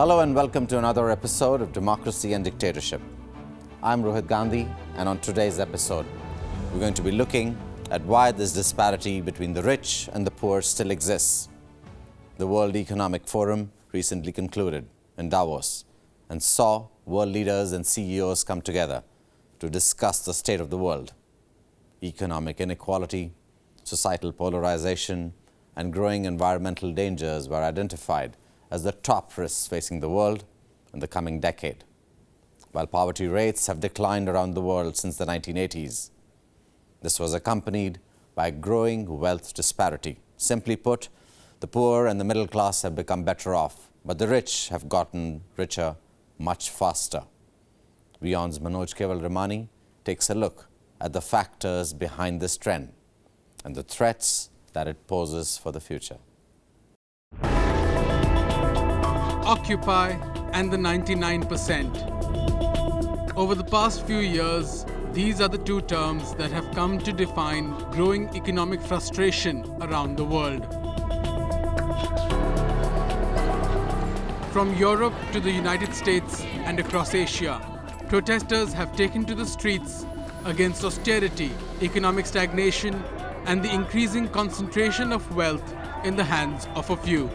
Hello and welcome to another episode of Democracy and Dictatorship. I'm Rohit Gandhi, and on today's episode, we're going to be looking at why this disparity between the rich and the poor still exists. The World Economic Forum recently concluded in Davos and saw world leaders and CEOs come together to discuss the state of the world. Economic inequality, societal polarization, and growing environmental dangers were identified as the top risks facing the world in the coming decade. While poverty rates have declined around the world since the 1980s, this was accompanied by growing wealth disparity. Simply put, the poor and the middle class have become better off, but the rich have gotten richer much faster. WIon's Manoj Ramani takes a look at the factors behind this trend and the threats that it poses for the future. Occupy and the 99%. Over the past few years, these are the two terms that have come to define growing economic frustration around the world. From Europe to the United States and across Asia, protesters have taken to the streets against austerity, economic stagnation, and the increasing concentration of wealth in the hands of a few.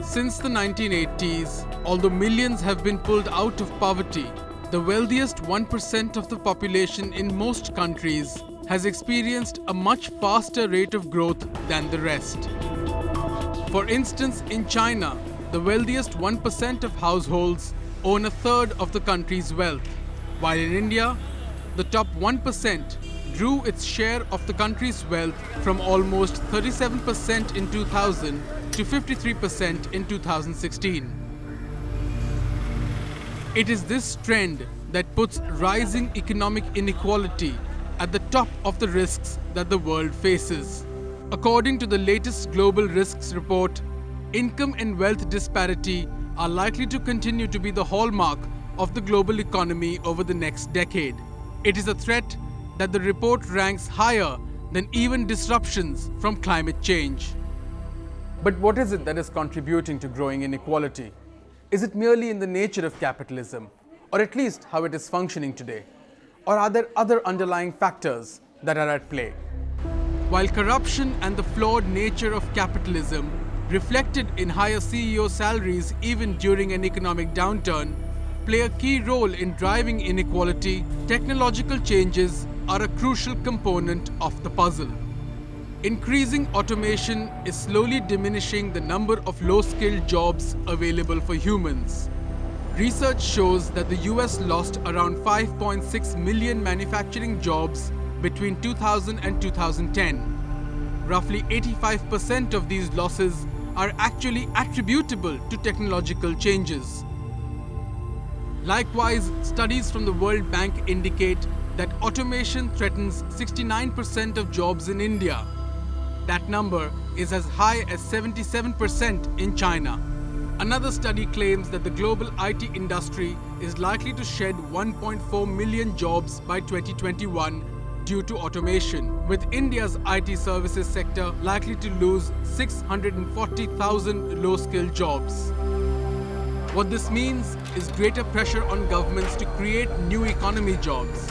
Since the 1980s, although millions have been pulled out of poverty, the wealthiest 1% of the population in most countries has experienced a much faster rate of growth than the rest. For instance, in China, the wealthiest 1% of households own a third of the country's wealth, while in India, the top 1% grew its share of the country's wealth from almost 37% in 2000 to 53% in 2016. It is this trend that puts rising economic inequality at the top of the risks that the world faces. According to the latest Global Risks Report, income and wealth disparity are likely to continue to be the hallmark of the global economy over the next decade. It is a threat that the report ranks higher than even disruptions from climate change. But what is it that is contributing to growing inequality? Is it merely in the nature of capitalism, or at least how it is functioning today? Or are there other underlying factors that are at play? While corruption and the flawed nature of capitalism, reflected in higher CEO salaries even during an economic downturn, play a key role in driving inequality, technological changes are a crucial component of the puzzle. Increasing automation is slowly diminishing the number of low-skilled jobs available for humans. Research shows that the US lost around 5.6 million manufacturing jobs between 2000 and 2010. Roughly 85% of these losses are actually attributable to technological changes. Likewise, studies from the World Bank indicate that automation threatens 69% of jobs in India. That number is as high as 77% in China. Another study claims that the global IT industry is likely to shed 1.4 million jobs by 2021 due to automation, with India's IT services sector likely to lose 640,000 low-skilled jobs. What this means is greater pressure on governments to create new economy jobs.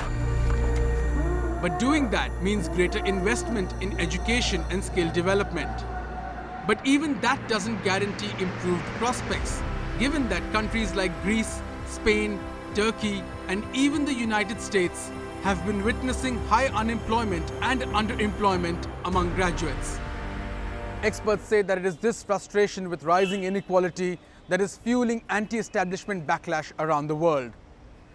But doing that means greater investment in education and skill development. But even that doesn't guarantee improved prospects, given that countries like Greece, Spain, Turkey, and even the United States have been witnessing high unemployment and underemployment among graduates. Experts say that it is this frustration with rising inequality that is fueling anti-establishment backlash around the world.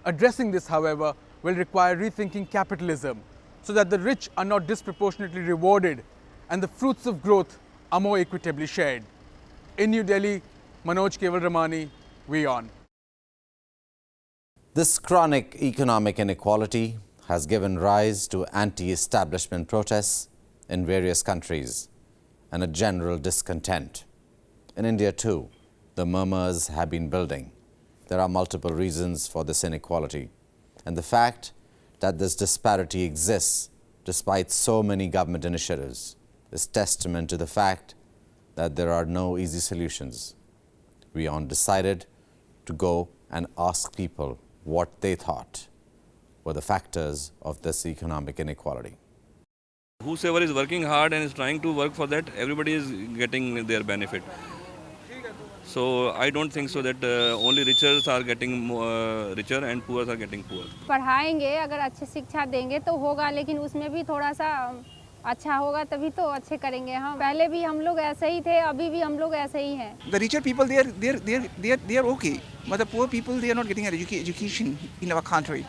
Addressing this, however, will require rethinking capitalism so that the rich are not disproportionately rewarded and the fruits of growth are more equitably shared. In New Delhi, Manoj Ramani, WIon. This chronic economic inequality has given rise to anti-establishment protests in various countries and a general discontent. In India too, the murmurs have been building. There are multiple reasons for this inequality, and the fact that this disparity exists despite so many government initiatives is testament to the fact that there are no easy solutions. WIon decided to go and ask people what they thought were the factors of this economic inequality. Whosoever is working hard and is trying to work for that, everybody is getting their benefit. So I don't think so that only richer are getting richer and poor are getting poor. पढ़ाएंगे, अगर अच्छी शिक्षा देंगे तो होगा, लेकिन उसमें भी थोड़ा सा अच्छा होगा तभी तो अच्छे करेंगे हम. पहले भी हम लोग ऐसे ही थे, अभी भी हम लोग ऐसे ही हैं. The richer people, they are okay, but the poor people, they are not getting education in our country.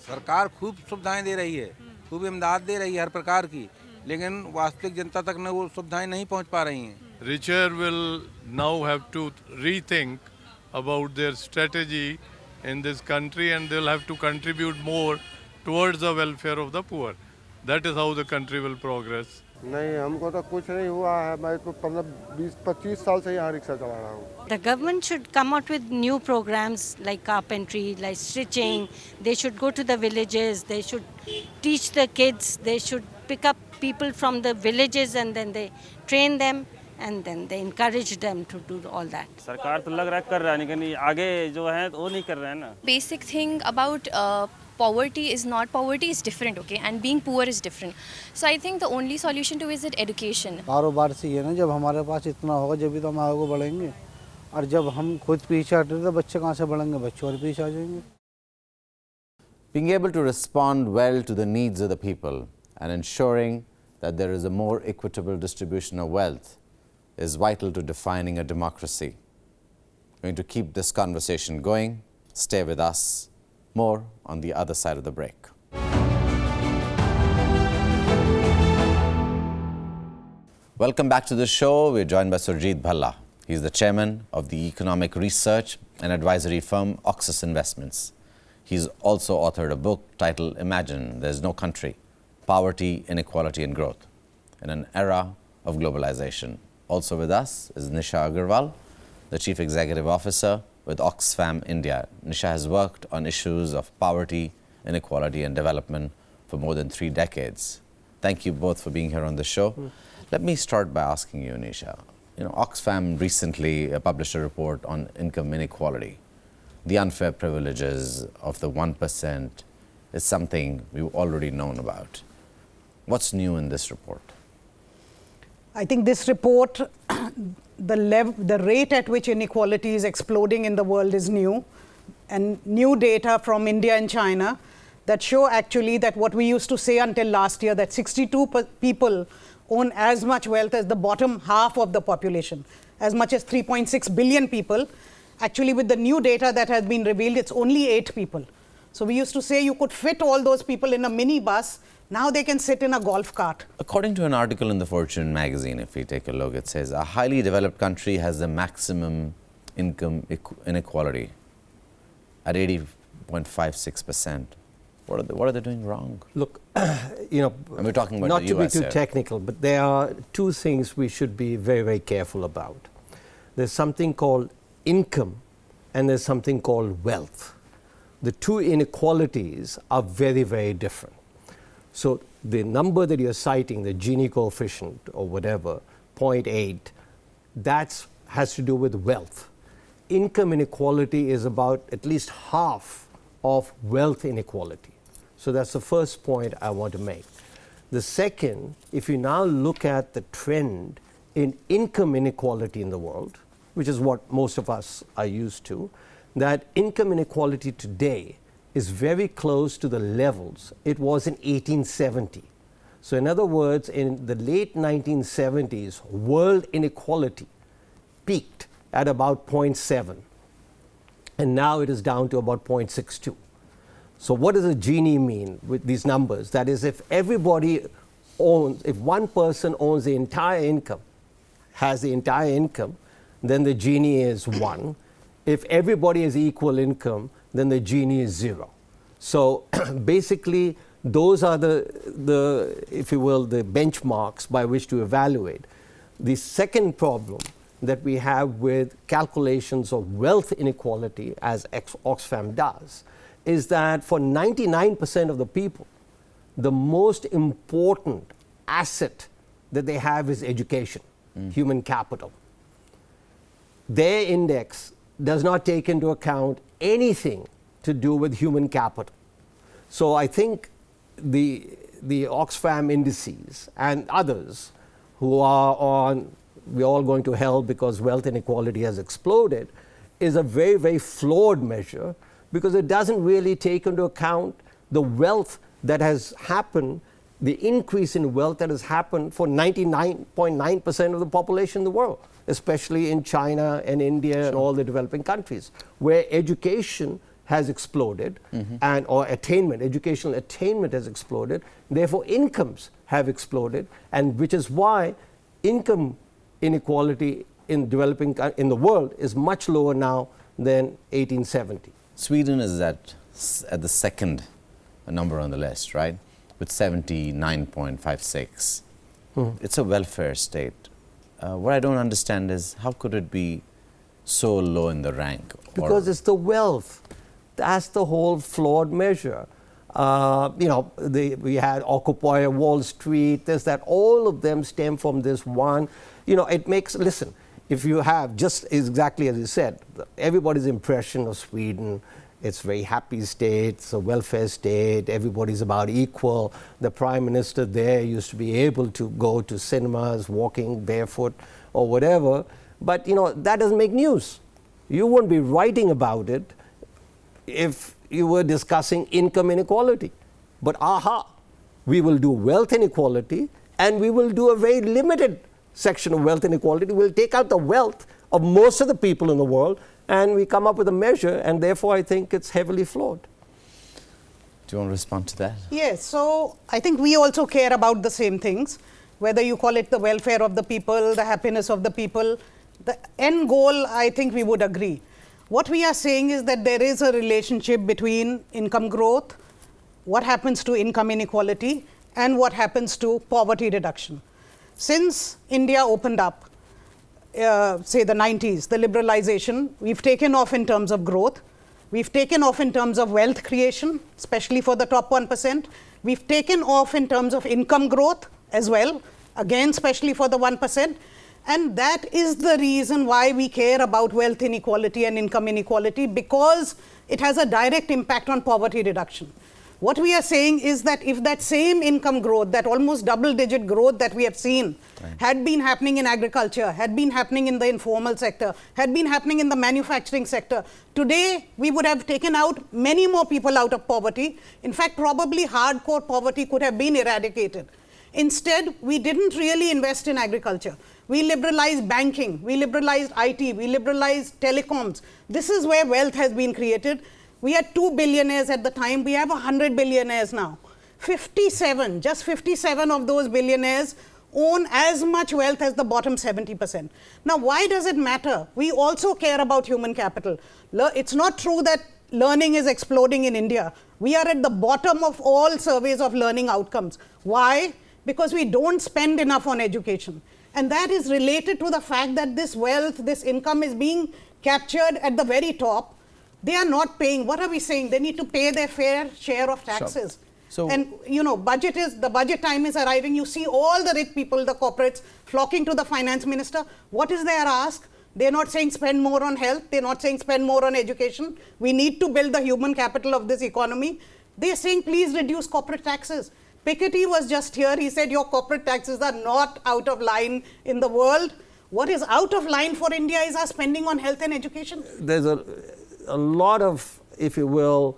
सरकार खूब सुविधाएं दे रही है, खूब इमदाद दे रही है हर प्रकार की, लेकिन वास्तविक जनता तक न वो सुविधाएं नहीं पहुंच पा रही हैं. Richer will now have to rethink about their strategy in this country, and they'll have to contribute more towards the welfare of the poor. That is how the country will progress. नहीं, हमको तो कुछ नहीं हुआ है. मैं तो 15-20-25 साल से यहाँ रिक्शा चला रहा हूँ. The government should come out with new programs like carpentry, like stitching. They should go to the villages. They should teach the kids. They should pick up people from the villages and then they train them and then they encourage them to do all that. सरकार तो लग रहा है कर रहा है, लेकिन आगे जो है वो नहीं कर रहा है ना. Basic thing about poverty is different, okay, and being poor is different. So I think the only solution to is education. कारोबार से ये ना, जब हमारे पास इतना होगा जब भी तो हम आगे बढ़ेंगे, और जब हम खुद पीछे हटेंगे तो बच्चे कहाँ से बढ़ेंगे, बच्चे और पीछे आ जाएंगे. Being able to respond well to the needs of the people and ensuring that there is a more equitable distribution of wealth is vital to defining a democracy. We're going to keep this conversation going. Stay with us. More on the other side of the break. Welcome back to the show. We're joined by Surjit Bhalla. He's the chairman of the economic research and advisory firm Oxus Investments. He's also authored a book titled Imagine There's No Country, Poverty, Inequality and Growth in an Era of Globalization. Also with us is Nisha Agarwal, the Chief Executive Officer with Oxfam India. Nisha has worked on issues of poverty, inequality and development for more than 3 decades. Thank you both for being here on the show. Let me start by asking you, Nisha. Oxfam recently published a report on income inequality. The unfair privileges of the 1% is something we've already known about. What's new in this report? I think this report, the rate at which inequality is exploding in the world is new, and new data from India and China that show actually that what we used to say until last year, that 62 people own as much wealth as the bottom half of the population, as much as 3.6 billion people. Actually, with the new data that has been revealed, it's only 8 people. So we used to say you could fit all those people in a minibus. Now they can sit in a golf cart. According to an article in the Fortune magazine, if we take a look, it says a highly developed country has the maximum income inequality at 80.56%. What are they doing wrong? Look, and we're talking about not the to be US too here. technical, but there are 2 things we should be very, very careful about. There's something called income and there's something called wealth. The 2 inequalities are very, very different. So the number that you're citing, the Gini coefficient or whatever, 0.8, that has to do with wealth. Income inequality is about at least half of wealth inequality. So that's the first point I want to make. The second, if you now look at the trend in income inequality in the world, which is what most of us are used to, that income inequality today is very close to the levels it was in 1870. So in other words, in the late 1970s, world inequality peaked at about 0.7. And now it is down to about 0.62. So what does a Gini mean with these numbers? That is, if everybody owns, if one person owns the entire income, has the entire income, then the Gini is 1. If everybody has equal income, then the Gini is 0. So basically, those are the, if you will, the benchmarks by which to evaluate. The second problem that we have with calculations of wealth inequality, as Oxfam does, is that for 99% of the people, the most important asset that they have is education, human capital. Their index does not take into account anything to do with human capital. So I think the Oxfam indices and others who are on, we're all going to hell because wealth inequality has exploded, is a very, very flawed measure because it doesn't really take into account the wealth that has happened, the increase in wealth that has happened for 99.9% of the population in the world, especially in China and India and all the developing countries, where education has exploded and or attainment, educational attainment has exploded, therefore incomes have exploded, and which is why income inequality in the world is much lower now than 1870. Sweden is at the second number on the list, right? With 79.56. It's a welfare state. What I don't understand is how could it be so low in the rank? Because it's the wealth. That's the whole flawed measure. We had Occupy Wall Street, this, that, all of them stem from this one. It makes, listen, if you have, just exactly as you said, everybody's impression of Sweden, it's a very happy state, it's a welfare state, everybody's about equal. The prime minister there used to be able to go to cinemas, walking barefoot or whatever, but that doesn't make news. You wouldn't be writing about it if you were discussing income inequality. But we will do wealth inequality, and we will do a very limited section of wealth inequality. We'll take out the wealth of most of the people in the world, and we come up with a measure, and therefore I think it's heavily flawed. Do you want to respond to that? Yes, so I think we also care about the same things, whether you call it the welfare of the people, the happiness of the people. The end goal, I think we would agree. What we are saying is that there is a relationship between income growth, what happens to income inequality, and what happens to poverty reduction. Since India opened up, say the 90s, the liberalization, we've taken off in terms of growth, we've taken off in terms of wealth creation, especially for the top 1%, we've taken off in terms of income growth as well, again, especially for the 1%. And that is the reason why we care about wealth inequality and income inequality, because it has a direct impact on poverty reduction. What we are saying is that if that same income growth, that almost double-digit growth that we have seen, had been happening in agriculture, had been happening in the informal sector, had been happening in the manufacturing sector, today we would have taken out many more people out of poverty. In fact, probably hardcore poverty could have been eradicated. Instead, we didn't really invest in agriculture. We liberalized banking, we liberalized IT, we liberalized telecoms. This is where wealth has been created. We had 2 billionaires at the time, we have 100 billionaires now. 57, just 57 of those billionaires own as much wealth as the bottom 70%. Now, why does it matter? We also care about human capital. It's not true that learning is exploding in India. We are at the bottom of all surveys of learning outcomes. Why? Because we don't spend enough on education. And that is related to the fact that this wealth, this income is being captured at the very top. They are not paying. What are we saying? They need to pay their fair share of taxes. And the budget time is arriving. You see all the rich people, the corporates, flocking to the finance minister. What is their ask? They're not saying spend more on health. They're not saying spend more on education. We need to build the human capital of this economy. They're saying please reduce corporate taxes. Piketty was just here. He said your corporate taxes are not out of line in the world. What is out of line for India is our spending on health and education. There's a lot of, if you will,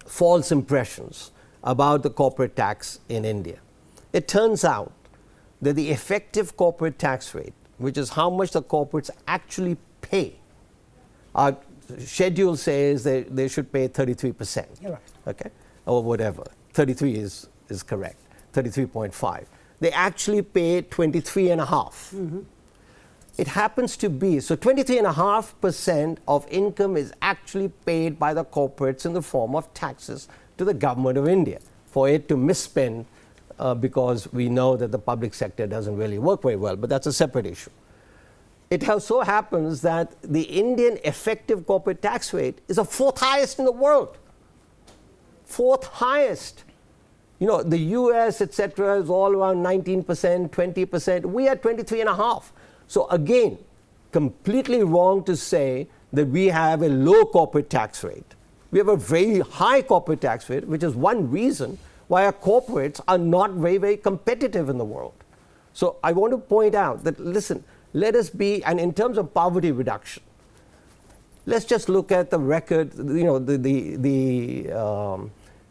false impressions about the corporate tax in India. It turns out that the effective corporate tax rate, which is how much the corporates actually pay, our schedule says that they should pay 33%. You're right. Okay? Or whatever. 33 is correct. 33.5. They actually pay 23.5. It happens to be, so 23.5% of income is actually paid by the corporates in the form of taxes to the government of India for it to misspend because we know that the public sector doesn't really work very well, but that's a separate issue. It so happens that the Indian effective corporate tax rate is the 4th highest in the world. 4th highest. The US, etc., is all around 19%, 20%. We are 23.5. So again, completely wrong to say that we have a low corporate tax rate. We have a very high corporate tax rate, which is one reason why our corporates are not very, very competitive in the world. So I want to point out that, listen, let us be, and in terms of poverty reduction, let's just look at the record, the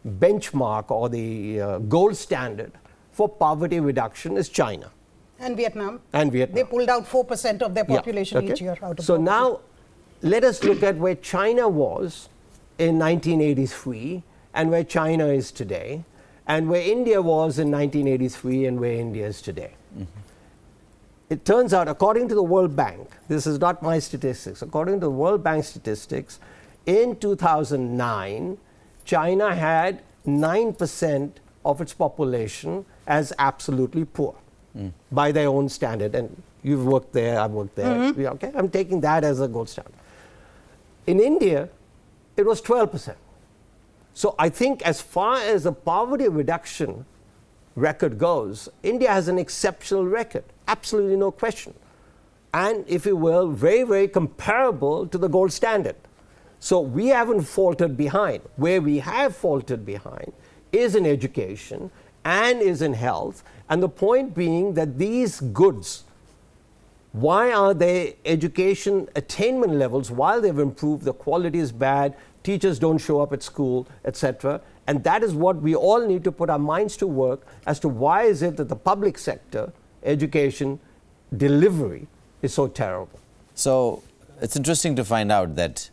benchmark or the gold standard for poverty reduction is China. And Vietnam. And Vietnam. They pulled out 4% of their population each year out of So poverty. now let us look at where China was in 1983 and where China is today, and where India was in 1983 and where India is today. Mm-hmm. It turns out, according to the World Bank, this is not my statistics, according to the World Bank statistics, in 2009, China had 9% of its population as absolutely poor by their own standard. And you've worked there, I've worked there. Mm-hmm. Okay, I'm taking that as a gold standard. In India, it was 12%. So I think as far as the poverty reduction record goes, India has an exceptional record, absolutely no question. And if you will, very, very comparable to the gold standard. So we haven't faltered behind. Where we have faltered behind is in education and is in health. And the point being that these goods, why are their education attainment levels, while they've improved, the quality is bad, teachers don't show up at school, etc. And that is what we all need to put our minds to work as to why is it that the public sector education delivery is so terrible. So it's interesting to find out that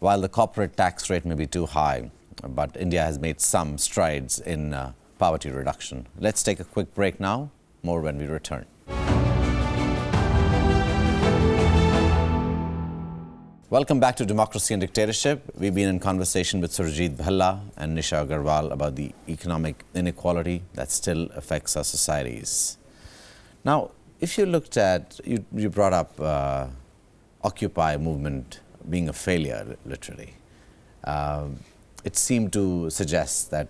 while the corporate tax rate may be too high, but India has made some strides in poverty reduction. Let's take a quick break now. More when we return. Welcome back to Democracy and Dictatorship. We've been in conversation with Surjit Bhalla and Nisha Agarwal about the economic inequality that still affects our societies. Now, if you looked at, you brought up Occupy movement being a failure, literally. It seemed to suggest that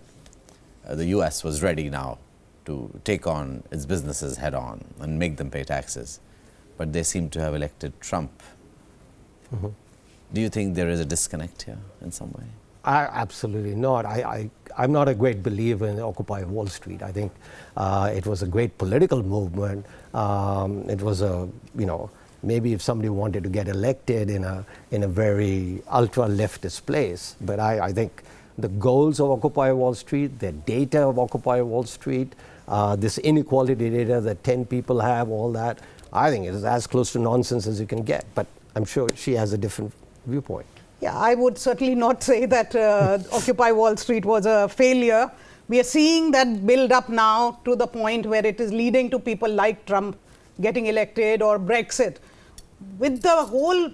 the US was ready now to take on its businesses head on and make them pay taxes. But they seem to have elected Trump. Mm-hmm. Do you think there is a disconnect here in some way? Absolutely not. I'm not a great believer in Occupy Wall Street. I think it was a great political movement. It was maybe if somebody wanted to get elected in a very ultra-leftist place. But I think the goals of Occupy Wall Street, the data of Occupy Wall Street, this inequality data that 10 people have, all that, I think it is as close to nonsense as you can get. But I'm sure she has a different viewpoint. Yeah, I would certainly not say that Occupy Wall Street was a failure. We are seeing that build up now to the point where it is leading to people like Trump getting elected or Brexit. With the whole,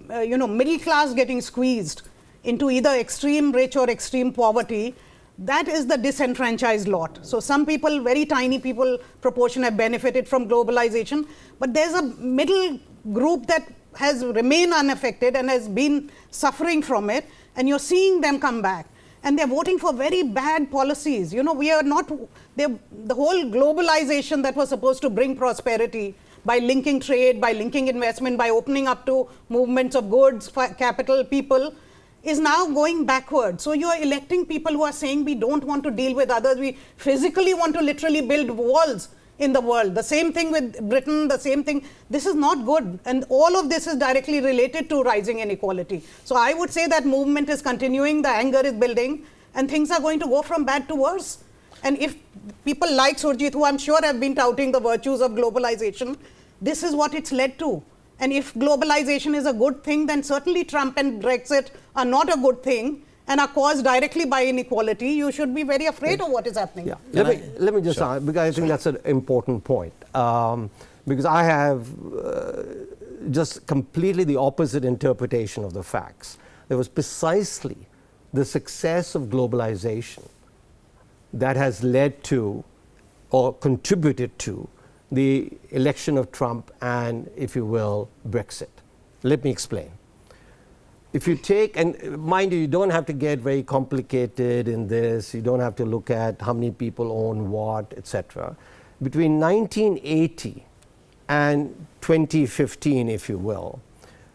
middle class getting squeezed into either extreme rich or extreme poverty, that is the disenfranchised lot. So some people, very tiny people, proportion have benefited from globalization, but there's a middle group that has remained unaffected and has been suffering from it, and you're seeing them come back. And they're voting for very bad policies. We are not, the whole globalization that was supposed to bring prosperity by linking trade, by linking investment, by opening up to movements of goods, capital, people, is now going backward. So you are electing people who are saying we don't want to deal with others, we physically want to literally build walls in the world. The same thing with Britain, the same thing. This is not good. And all of this is directly related to rising inequality. So I would say that movement is continuing, the anger is building, and things are going to go from bad to worse. And if people like Surjit, who I'm sure have been touting the virtues of globalization, this is what it's led to. And if globalization is a good thing, then certainly Trump and Brexit are not a good thing and are caused directly by inequality. You should be very afraid of what is happening. Yeah. Let me just add, because I think that's an important point. Because I have just completely the opposite interpretation of the facts. There was precisely the success of globalization that has led to or contributed to the election of Trump and, if you will, Brexit. Let me explain. If you take, and mind you don't have to get very complicated in this, you don't have to look at how many people own what, etc. Between 1980 and 2015, if you will,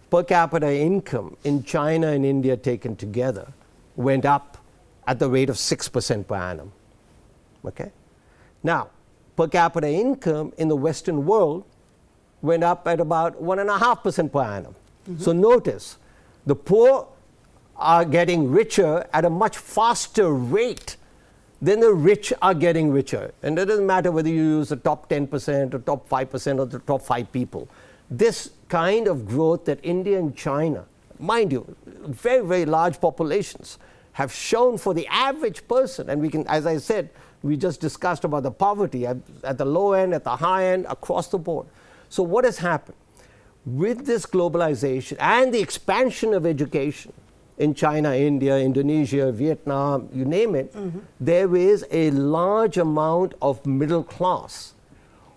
per capita income in China and India taken together went up at the rate of 6% per annum. Okay? Now, per capita income in the Western world went up at about 1.5% per annum. So notice, the poor are getting richer at a much faster rate than the rich are getting richer. And it doesn't matter whether you use the top 10% or top 5% or the top 5 people. This kind of growth that India and China, mind you, very, very large populations, have shown for the average person, and we can, as I said, we just discussed about the poverty at the low end, at the high end, across the board. So what has happened? With this globalization and the expansion of education in China, India, Indonesia, Vietnam, you name it, there is a large amount of middle class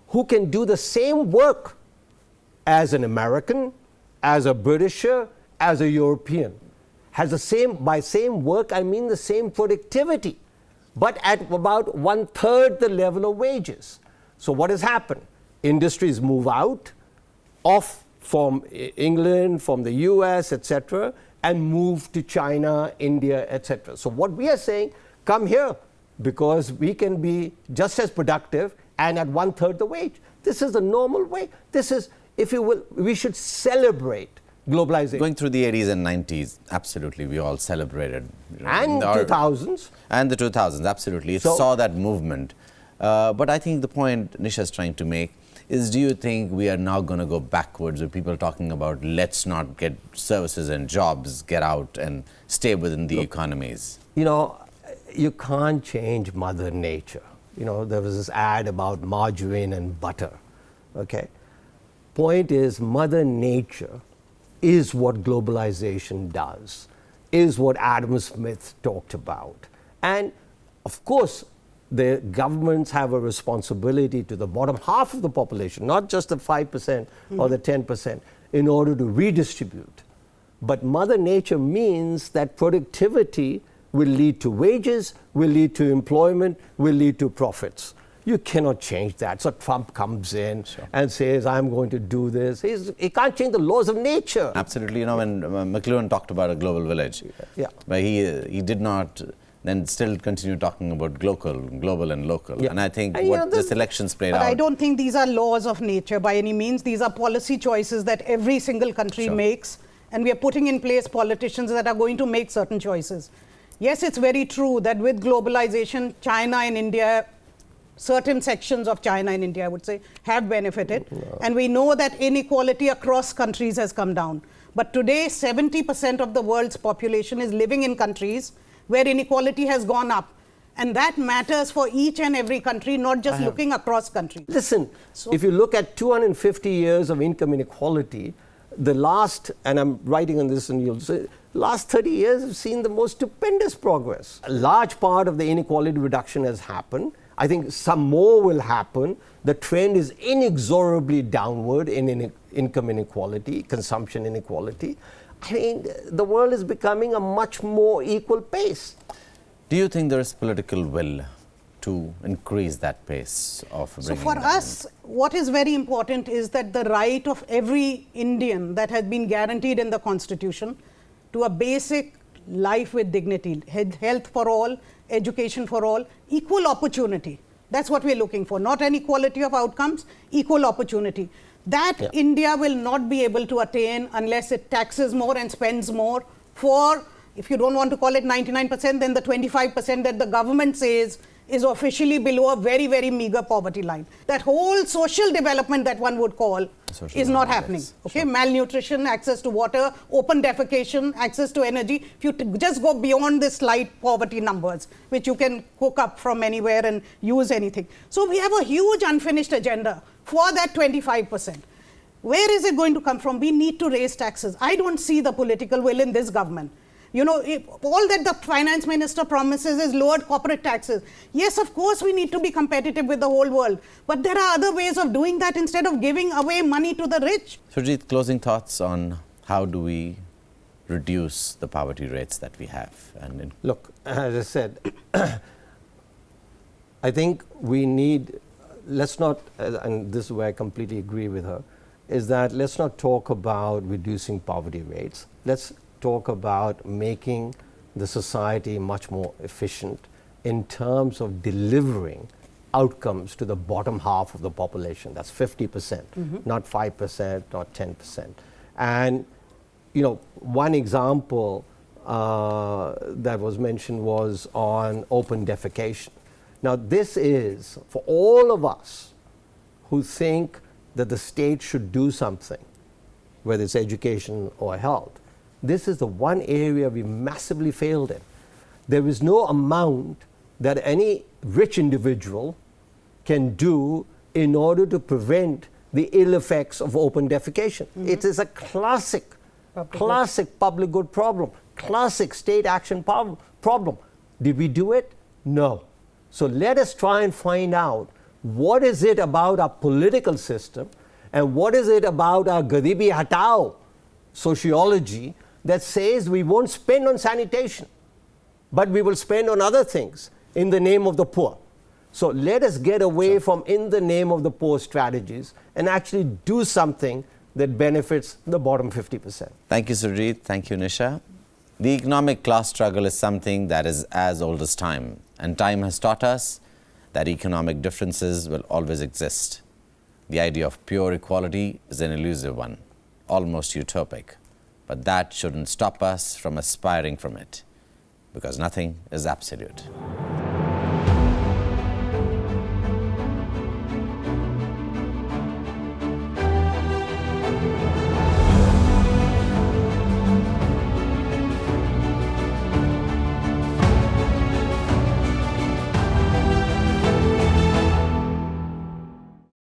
who can do the same work as an American, as a Britisher, as a European. Has the same, by same work, I mean the same productivity, but at about 1/3 the level of wages. So what has happened? Industries move out off from England, from the US, etc., and move to China, India, etc. So what we are saying, come here, because we can be just as productive and at 1/3 the wage. This is the normal way. This is, if you will, we should celebrate globalization. Going through the 80s and 90s, absolutely, we all celebrated. And 2000s. And the 2000s, absolutely. It saw that movement. But I think the point Nisha is trying to make is, do you think we are now going to go backwards with people talking about let's not get services and jobs, get out and stay within the economies? You know, you can't change Mother Nature. You know, there was this ad about margarine and butter. Okay? Point is, Mother Nature is what globalization does, is what Adam Smith talked about. And of course, the governments have a responsibility to the bottom half of the population, not just the 5% or the 10%, in order to redistribute. But Mother Nature means that productivity will lead to wages, will lead to employment, will lead to profits. You cannot change that. So Trump comes in and says, I'm going to do this. He can't change the laws of nature. Absolutely. You know, when McLuhan talked about a global village, but he did not then still continue talking about global and local. And I think what this election's played out. But I don't think these are laws of nature by any means. These are policy choices that every single country makes. And we are putting in place politicians that are going to make certain choices. Yes, it's very true that with globalization, China and India, certain sections of China and India, I would say, have benefited. And we know that inequality across countries has come down. But today, 70% of the world's population is living in countries where inequality has gone up. And that matters for each and every country, not just looking across countries. Listen, if you look at 250 years of income inequality, the last, and I'm writing on this and you'll say, last 30 years have seen the most stupendous progress. A large part of the inequality reduction has happened. I think some more will happen. The trend is inexorably downward in income inequality, consumption inequality. I mean, the world is becoming a much more equal pace. Do you think there is political will to increase that pace of bringing So for us, what is very important is that the right of every Indian that has been guaranteed in the Constitution to a basic life with dignity, health for all, education for all, equal opportunity. That's what we're looking for, not an equality of outcomes, equal opportunity. That India will not be able to attain unless it taxes more and spends more for, if you don't want to call it 99%, then the 25% that the government says is officially below a very, very meager poverty line. That whole social development that one would call is not happening. Okay, malnutrition, access to water, open defecation, access to energy. If you just go beyond this slight poverty numbers, which you can cook up from anywhere and use anything. So we have a huge unfinished agenda for that 25%. Where is it going to come from? We need to raise taxes. I don't see the political will in this government. You know, all that the finance minister promises is lowered corporate taxes. Yes, of course, we need to be competitive with the whole world. But there are other ways of doing that instead of giving away money to the rich. Surjit, closing thoughts on how do we reduce the poverty rates that we have? And look, as I said, I think we need let's not, and this is where I completely agree with her, is that let's not talk about reducing poverty rates. Let's talk about making the society much more efficient in terms of delivering outcomes to the bottom half of the population. That's 50%, not 5%, not 10%. And, you know, one example that was mentioned was on open defecation. Now, this is for all of us who think that the state should do something, whether it's education or health. This is the one area we massively failed in. There is no amount that any rich individual can do in order to prevent the ill effects of open defecation. It is a classic public good problem, classic state action problem. Did we do it? No. So let us try and find out what is it about our political system and what is it about our Garibi Hatao sociology that says we won't spend on sanitation, but we will spend on other things in the name of the poor. So let us get away from in the name of the poor strategies and actually do something that benefits the bottom 50%. Thank you, Surjit. Thank you, Nisha. The economic class struggle is something that is as old as time, and time has taught us that economic differences will always exist. The idea of pure equality is an elusive one, almost utopic, but that shouldn't stop us from aspiring from it, because nothing is absolute.